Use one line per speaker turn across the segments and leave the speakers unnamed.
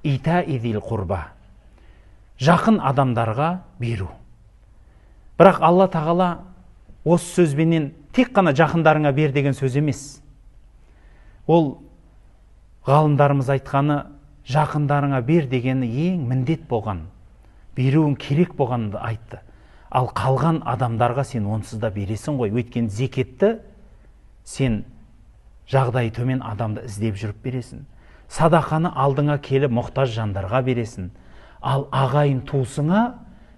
ита идил құрба. Жақын адамдарға беру. Бірақ Алла тағала осы сөзбенен тек қана жақындарыңа бер деген сөз емес. Ол ғалымдарымыз айтқаны жақындарыңа бер дегені ең міндет болған, беруің керек болғанды айтты. Ал қалған адамдарға сен онсыз да бересің ғой. Өйткені зекетті сен жағдайы төмен адамды іздеп жүріп бересің. Садақаны алдыңа келіп мұқтаж жандарға бересің. Ал ағайын туысыңа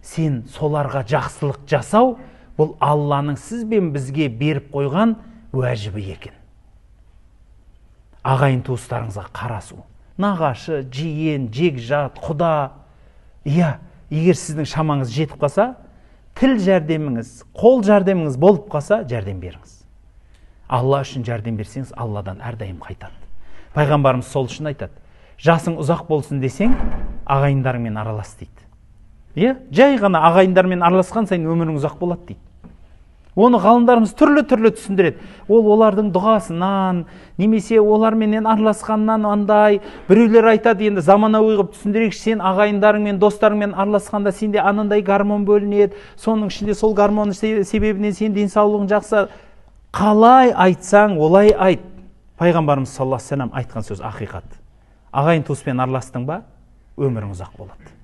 сен соларға жақсылық жасау, бұл Алланың сіз бен бізге беріп қойған уәжібі екен. Ағайын туыстарыңызға қарасу. Нағашы, жиен, жекжат, құда. Егер сіздің шамаңыз жетіп қалса, тіл жәрдеміңіз, қол жәрдеміңіз болып қалса, жәрдем беріңіз. Алла үшін жәрдем берсеңіз, Алладан әрдайым қайтады. Пайғамбарымыз сол үшін айтады. Жасың ұзақ болсын десең, ағайындарыңмен аралас дейді. Жай ғана ағайындармен араласқан сайын өмірің ұзақ болады дейді. Оны ғалымдарымыз түрлі түсіндіреді. Ол олардың дұғасынан, немесе оларменен араласқаннан андай. Біреулер айтады, енді заманауи қылып түсіндірейікші, сен ағайындарыңмен, достарыңмен араласқанда сенде анандай гормон бөлінеді. Соның ішінде сол гормон себебінен сен денсаулығың жақсы. Қалай айтсаң, олай айт. Пайғамбарымыз саллаллаху алейхи ва саллям айтқан сөз ақиқат. Ағайын туыспен араластың ба, өмірің ұзақ болады.